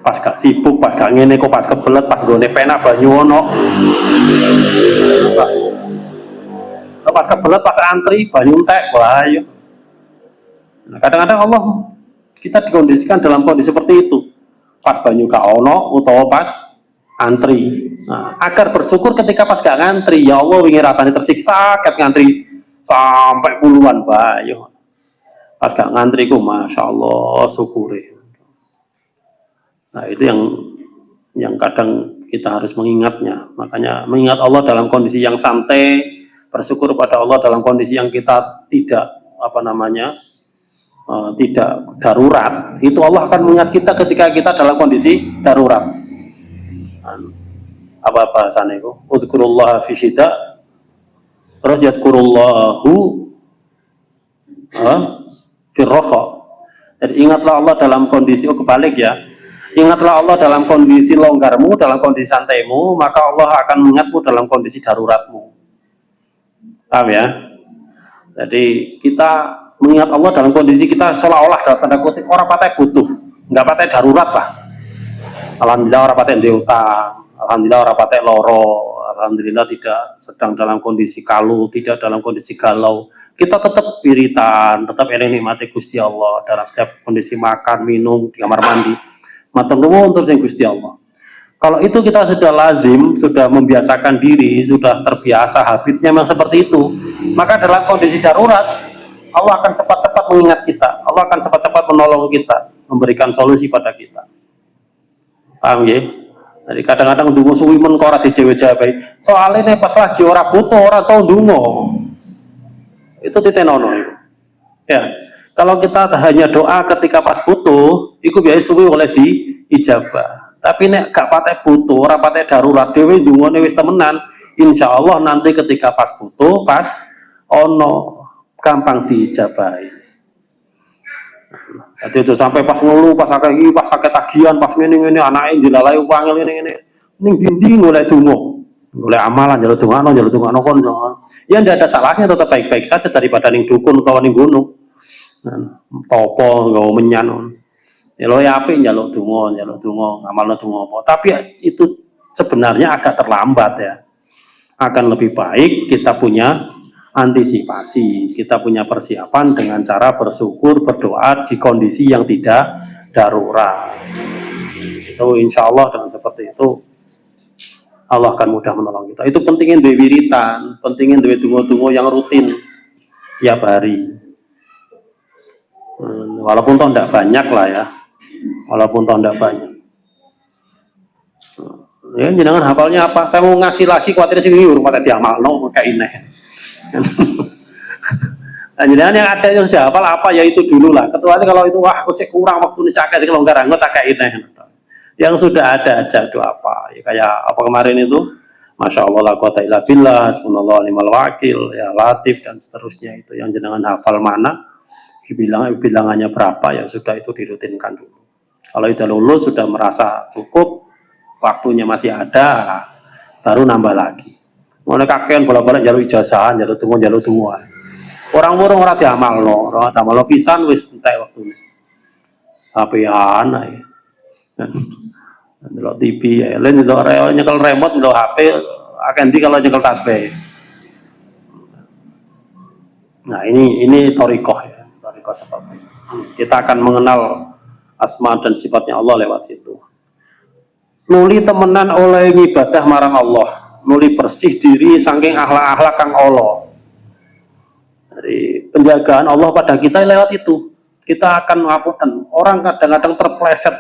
S1: Pas gak sibuk, pas gak ngene kok, pas kebelet, pas gone pena banyu ono. Pas kebelet, pas antri banyu entek, wah ayo. Nah, kadang-kadang Allah kita dikondisikan dalam kondisi seperti itu. Pas banyu gak ono utawa pas antri. Nah, agar bersyukur ketika pas gak ngantri, ya Allah wingi rasanya tersiksa ket ngantri sampai puluhan bayo. Pas gak ngantri ku, masya Allah, syukuri. Nah itu yang kadang kita harus mengingatnya. Makanya mengingat Allah dalam kondisi yang santai, bersyukur pada Allah dalam kondisi yang kita tidak tidak darurat. Itu Allah akan mengingat kita ketika kita dalam kondisi darurat. Apa bahasannya itu? Udzukurullah fi syida, terus yadkurullahu fi raha. Jadi ingatlah Allah dalam kondisi kebalik ya. Ingatlah Allah dalam kondisi longgarmu, dalam kondisi santaimu, maka Allah akan mengingatmu dalam kondisi daruratmu. Paham ya? Jadi kita mengingat Allah dalam kondisi kita seolah-olah dalam tanda kutip orang patai butuh, nggak patai darurat lah. Alhamdulillah orang patai utang, alhamdulillah orang patai loro, alhamdulillah tidak sedang dalam kondisi kalu, tidak dalam kondisi galau. Kita tetap wiritan, tetap nikmati Gusti Allah dalam setiap kondisi makan, minum, di kamar mandi. Matur nuwun terus yang Gusti Allah. Kalau itu kita sudah lazim, sudah membiasakan diri, sudah terbiasa habitnya memang seperti itu, maka dalam kondisi darurat Allah akan cepat-cepat mengingat kita, Allah akan cepat-cepat menolong kita, memberikan solusi pada kita. Paham ya? Jadi kadang-kadang dungo suwi men kok ora dijewe-jewe. Soalnya pas lagi ora butuh, ora tau dungo. Itu titenono itu. Ya. Kalau kita hanya doa ketika pas butuh, itu biasa suwi oleh diijabah. Tapi nek gak patek butuh, ora patek darurat dhewe ndungone wis temenan, insya Allah nanti ketika pas butuh, pas ono gampang diijabahi. Jadi itu sampai pas ngeluh, pas sakit tagihan, pas ngene anake dilalai wangil ngene. Ning dindi golek donga. Golek amalan jaluk dongano kon. Ya ndak ada salahnya, tetap baik-baik saja daripada ning dukun utawa ning gunung. Topo nggawa menyan. Ya lo ya apik njaluk donga, ngamalno donga apa. Tapi itu sebenarnya agak terlambat ya. Akan lebih baik kita punya antisipasi, kita punya persiapan dengan cara bersyukur, berdoa di kondisi yang tidak darurat. Itu insya Allah dengan seperti itu Allah akan mudah menolong kita. Itu pentingin duwe wiritan, pentingin duwe donga-donga yang rutin tiap hari. Walaupun toh tidak banyak lah ya, walaupun toh tidak banyak. Ya jenengan hafalnya apa? Saya mau ngasih lagi khawatir sing nyuruh mate diamalno kayak ini. Nah, jenengan yang ada yang sudah hafal apa ya itu dulu lah. Kecuali kalau itu wah kok cek kurang waktu ini cakek sing longgar anggota kayak ini. Yang sudah ada aja itu apa? Ya kayak apa kemarin itu? Masya Allah la quwata illa billah, subhanallah ni'mal wakil, ya latif dan seterusnya itu yang jenengan hafal mana? Bilangannya berapa ya sudah itu dirutinkan dulu. Kalau itu lulus sudah merasa cukup, waktunya masih ada, baru nambah lagi. Mulai kakean bolak-balik jalur ijazahan, jalur tunggu. Orang-orang ora diamalno, ora diamalno pisan wis entek waktune. HP-an ae. Ndelok TV ya, lain ndelok nyekel remote, ndelok HP, akan di kalau nyekel tasbih. Nah, ini thariqah ya. Seperti itu. Kita akan mengenal asma dan sifatnya Allah lewat situ. Nuli temenan oleh ibadah marang Allah, nuli bersih diri saking akhlak-akhlak kang Allah. Dari penjagaan Allah pada kita lewat itu, kita akan ngapunten. Orang kadang-kadang terpleset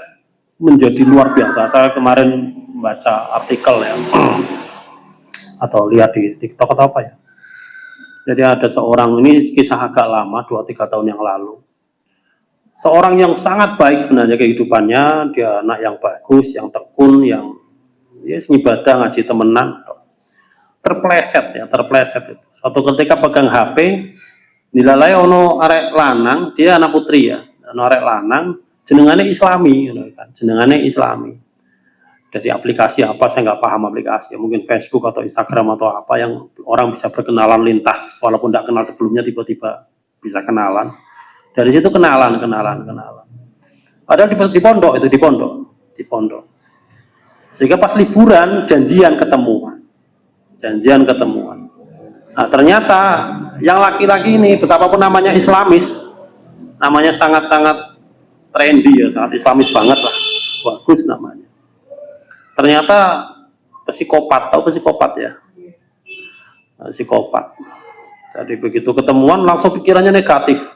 S1: menjadi luar biasa. Saya kemarin baca artikel ya, atau lihat di TikTok atau apa ya. Jadi ada seorang, ini kisah agak lama, 2-3 tahun yang lalu. Seorang yang sangat baik sebenarnya kehidupannya, dia anak yang bagus, yang tekun, yang ya ibadah, ngaji temenan. Terpleset itu. Suatu ketika pegang HP, dilalai ono arek lanang, dia anak putri ya, ono arek lanang, jenengane Islami. Jadi aplikasi apa, saya nggak paham aplikasi, mungkin Facebook atau Instagram atau apa yang orang bisa berkenalan lintas, walaupun tidak kenal sebelumnya tiba-tiba bisa kenalan. Dari situ kenalan. Padahal di pondok. Sehingga pas liburan janjian ketemuan. Nah ternyata yang laki-laki ini betapapun namanya Islamis, namanya sangat-sangat trendy ya, sangat Islamis banget lah, bagus namanya. Ternyata psikopat, tahu psikopat ya? Psikopat. Jadi begitu ketemuan langsung pikirannya negatif.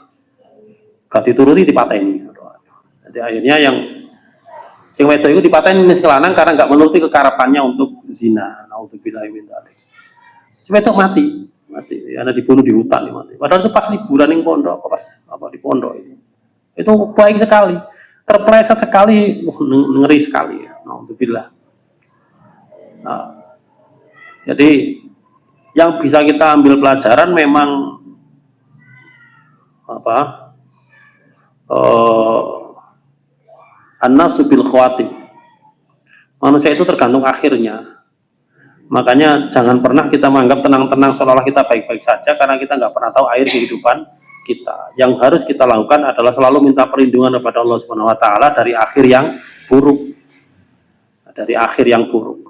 S1: gak dituruti dipateni. Jadi akhirnya yang sing wedok itu dipateni ning lanang karena nggak menuruti kekarapannya untuk zina. Nauzubillahi min dzalik. Si wedok mati, karena dibunuh di hutan nih mati. Padahal itu pas liburan ning pondok, pas di pondok itu. Itu baik sekali, terpleset sekali, ngeri sekali. Nauzubillah. Nah, jadi yang bisa kita ambil pelajaran memang apa? An-nasu bil khawatim. Manusia itu tergantung akhirnya. Makanya jangan pernah kita menganggap tenang-tenang seolah-olah kita baik-baik saja karena kita nggak pernah tahu akhir kehidupan kita. Yang harus kita lakukan adalah selalu minta perlindungan kepada Allah Subhanahu wa taala dari akhir yang buruk. Dari akhir yang buruk.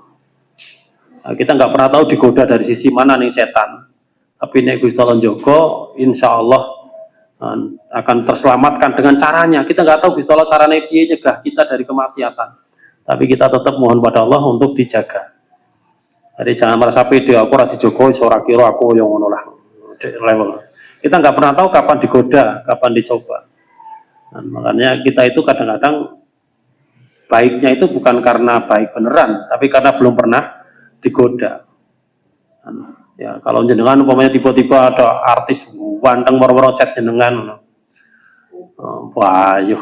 S1: Nah, kita nggak pernah tahu digoda dari sisi mana nih setan. Tapi nek Gusti Allah njogo, insya Allah akan terselamatkan dengan caranya. Kita nggak tahu Gusti Allah caranya piye nyegah kita dari kemaksiatan. Tapi kita tetap mohon pada Allah untuk dijaga. Jadi jangan merasa pede, aku ora dijogo, ora kira aku yang ngono lah. Level. Kita nggak pernah tahu kapan digoda, kapan dicoba. Dan makanya kita itu kadang-kadang baiknya itu bukan karena baik beneran, tapi karena belum pernah digoda. Ya, kalau jenengan umpamanya tiba-tiba ada artis wanteng moro-moro chat jenengan, wah, yo,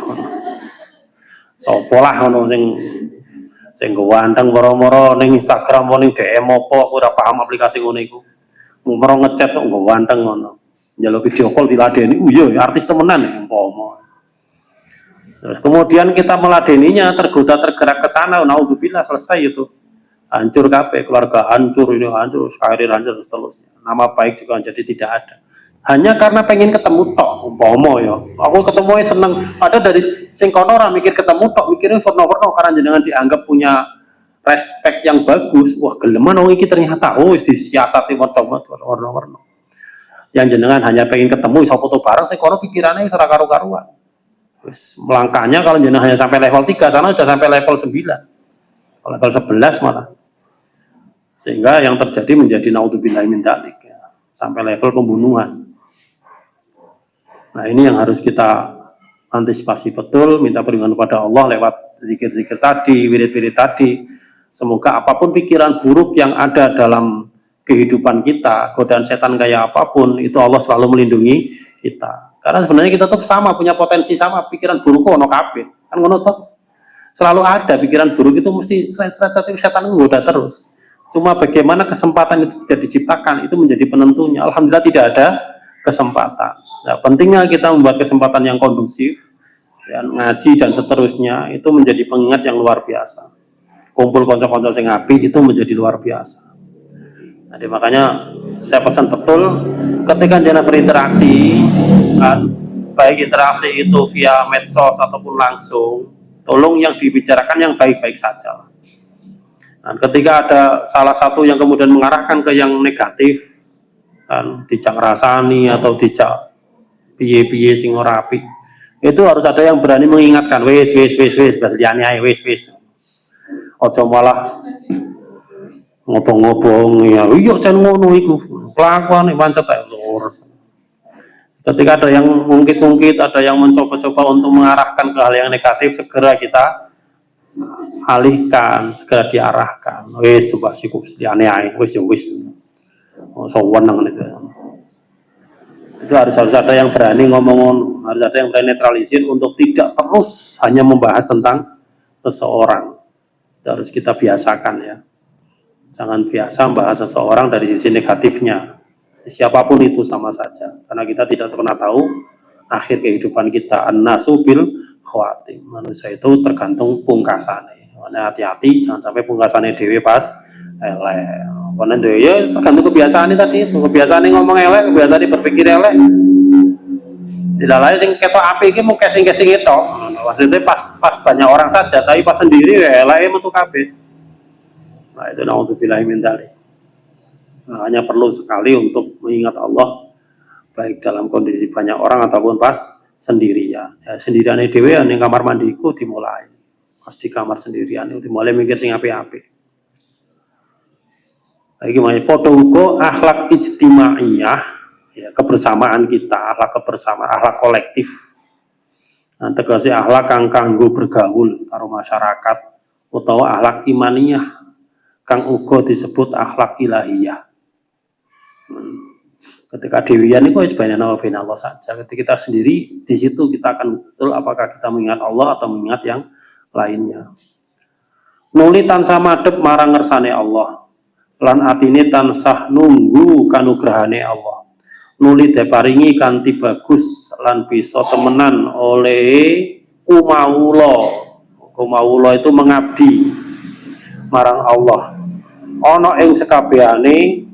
S1: sopo lah ono sing ganteng moro-moro ning Instagram ning DM opo aku ora paham aplikasi ngono iku. Moro ngechat kok ganteng ngono. Njaluk video call diladeni, iya artis temenan umpama. Terus kemudian kita meladeninya, tergoda tergerak ke sana, naudzubillah, selesai itu. Hancur kabeh, keluarga hancur, ini hancur, karir hancur dan seterusnya. Nama baik juga jadi tidak ada. Hanya karena pengen ketemu tok, umpama ya. Aku ketemu seneng. Ada dari sing kono ora mikir ketemu tok, mikirnya warna-warna karena jenengan dianggap punya respect yang bagus. Wah, geleman wong iki ternyata wis disiasati warna-warna. Yang jenengan hanya pengen ketemu iso foto bareng, sing kono pikirannya wis ora karu-karuan. Wis melangkahnya kalau jenengan hanya sampai level 3, sana sudah sampai level 9. Level 11 malah. Sehingga yang terjadi menjadi naudzubillahi min dzalik, ya, sampai level pembunuhan. Nah, ini yang harus kita antisipasi betul, minta perlindungan kepada Allah lewat zikir-zikir tadi, wirid-wirid tadi. Semoga apapun pikiran buruk yang ada dalam kehidupan kita, godaan setan kayak apapun, itu Allah selalu melindungi kita. Karena sebenarnya kita tuh sama, punya potensi sama, pikiran buruk kok ono kabeh. Kan ngono toh. Selalu ada pikiran buruk itu mesti setan menggoda terus. Cuma bagaimana kesempatan itu tidak diciptakan, itu menjadi penentunya. Alhamdulillah tidak ada kesempatan. Nah, pentingnya kita membuat kesempatan yang kondusif, ya, ngaji dan seterusnya, itu menjadi pengingat yang luar biasa. Kumpul konco-konco sing api itu menjadi luar biasa. Jadi makanya saya pesan betul, ketika Anda berinteraksi, kan, baik interaksi itu via medsos ataupun langsung, tolong yang dibicarakan yang baik-baik saja. Dan ketika ada salah satu yang kemudian mengarahkan ke yang negatif, kan, dijak rasani atau dijak piye-piye sing ora apik, itu harus ada yang berani mengingatkan, wis basliane ae wis. Aja malah ngobong-ngobong ya, iya jan ngono iku. Kelakuan pancet ae lurus. Ketika ada yang mungkit-mungkit, ada yang mencoba-coba untuk mengarahkan ke hal yang negatif, segera kita alihkan, segera diarahkan. Wis coba sikuk liane ae, wis. Sewenang itu. Itu harus ada yang berani ngomong, harus ada yang berani netralisir untuk tidak terus hanya membahas tentang seseorang. Itu harus kita biasakan ya. Jangan biasa membahas seseorang dari sisi negatifnya. Siapapun itu sama saja, karena kita tidak pernah tahu akhir kehidupan kita. An-nasu bil khawatim. Manusia itu tergantung pungkasane. Makanya hati-hati, jangan sampai pungkasane dhewe pas elek. Karena ya tergantung kebiasaan tadi itu. Kebiasaan ngomong elek, kebiasaan berpikir elek. Tidak lain sing ketok api iki mau casing-casing itu. Maksudnya pas banyak orang saja, tapi pas sendiri ya elek metu kabeh. Nah, itu naudzubillahi min dzalik. Nah, hanya perlu sekali untuk mengingat Allah baik dalam kondisi banyak orang ataupun pas sendirian. Ya, sendirian dhewe ning kamar mandiku dimulai. Pas di kamar sendirian itu dimulai mikir sing apik-apik. Iki mah padha uga akhlak ijtimaiyah, ya, kebersamaan kita, akhlak kebersamaan, akhlak kolektif. Nah, tegese akhlak kang kanggo bergaul karo masyarakat utawa akhlak imaniyah kang uga disebut akhlak ilahiyah. Ketika dewian itu sebenarnya nama Allah saja. Ketika kita sendiri di situ kita akan betul apakah kita mengingat Allah atau mengingat yang lainnya. Nuli tansah madhep marang ngersane Allah. Lan atine tansah nunggu kanugrahane Allah. Nuli diparingi kanthi bagus lan bisa temenan oleh kumawula. Kumawula itu mengabdi marang Allah. Ana ing sekabehane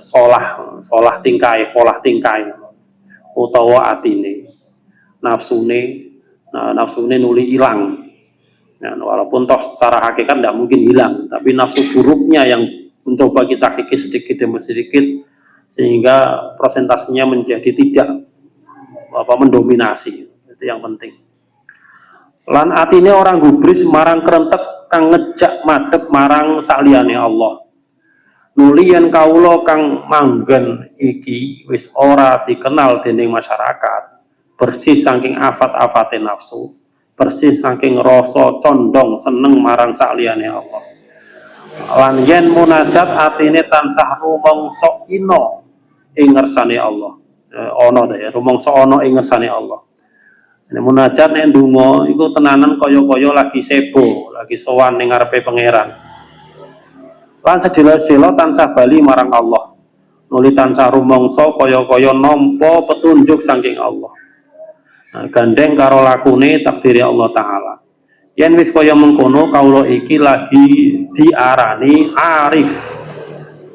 S1: solah tingkai, polah tingkai utawa atine. Nafsune nuli hilang. Nah, walaupun toh secara hakikat tidak mungkin hilang, tapi nafsu buruknya yang mencoba kita kikis sedikit demi sedikit sehingga presentasinya menjadi tidak mendominasi. Itu yang penting. Lan atine orang gubris marang kerentek kang ngejak madhep marang saliyane Allah. Nuli yen kawula kang manggen iki wis ora dikenal dening masyarakat, bersih saking afat-afate nafsu, bersih saking rasa condong seneng marang saliyane Allah. Lan yen munajat atine tansah rumangsa ina ing ngersane Allah. Ana ta ya, rumangsa ana ing ngersane Allah. Nek munajat nek ndonga iku tenanan kaya-kaya lagi sebo, lagi sowan ning ngarepe pangeran. Lan sedelo-sedelo tansah bali marang Allah. Nuli tansah rumangsa kaya-kaya nampa petunjuk saking Allah. Nah, gandeng karo lakune takdiri Allah Ta'ala. Yen wis kaya mengkono kawula iki lagi diarani arif.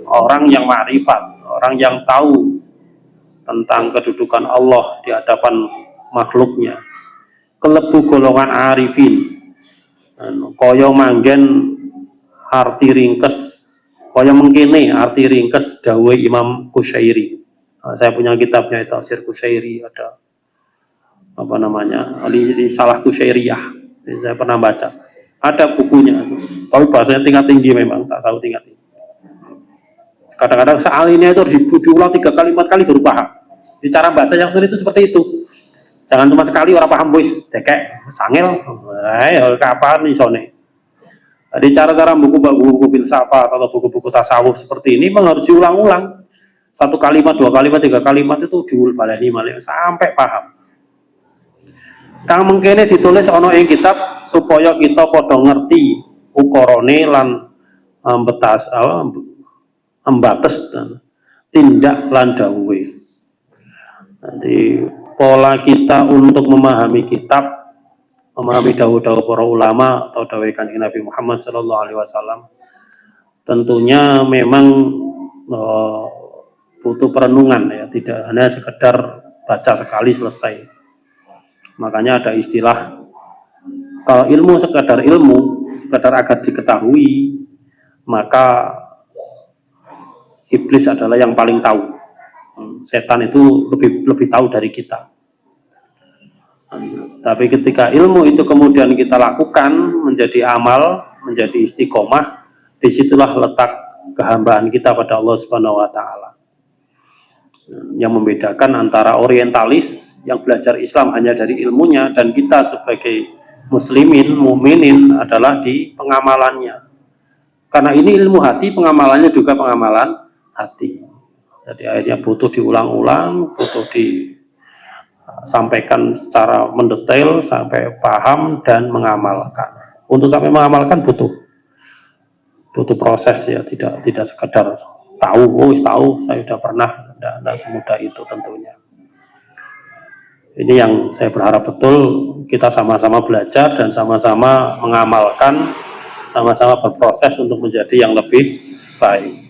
S1: Orang yang ma'rifat, orang yang tahu tentang kedudukan Allah di hadapan makhluknya. Kelebu golongan arifin. Kaya manggen arti ringkes, kaya mengkene arti ringkes dawuh Imam Qushairi. Saya punya kitabnya itu Tafsir Qushairi, ada di Salah Qushairiyah. Saya pernah baca. Ada bukunya. Tapi bahasanya tingkat tinggi memang, tak tahu tingkat tinggi. Kadang-kadang sealinya itu harus diulang 3 kali 4 kali baru paham. Di cara baca yang sulit itu seperti itu. Jangan cuma sekali orang paham wis dekek sangel. Kapan isone? Di cara-cara buku-buku filsafat atau buku-buku tasawuf seperti ini memang harus diulang-ulang. 1 kalimat, 2 kalimat, 3 kalimat itu diulang-ulang sampai paham. Kang mengkene ditulis ana ing kitab supaya kita padha ngerti ukurane lan ambates tindak lan dawuhe. Nanti pola kita untuk memahami kitab, memahami dawuh-dawuh para ulama atau dawuh Kanjeng Nabi Muhammad SAW, tentunya memang butuh perenungan ya, tidak hanya sekedar baca sekali selesai. Makanya ada istilah kalau ilmu sekedar agar diketahui, maka iblis adalah yang paling tahu. Setan itu lebih tahu dari kita. Tapi ketika ilmu itu kemudian kita lakukan menjadi amal, menjadi istiqomah, disitulah letak kehambaan kita pada Allah Subhanahu Wa Taala. Yang membedakan antara orientalis yang belajar Islam hanya dari ilmunya dan kita sebagai muslimin, mukminin adalah di pengamalannya. Karena ini ilmu hati, pengamalannya juga pengamalan hati. Jadi akhirnya butuh diulang-ulang, butuh disampaikan secara mendetail sampai paham dan mengamalkan. Untuk sampai mengamalkan butuh proses ya, tidak sekedar tahu, saya sudah pernah, tidak semudah itu tentunya. Ini yang saya berharap betul kita sama-sama belajar dan sama-sama mengamalkan, sama-sama berproses untuk menjadi yang lebih baik.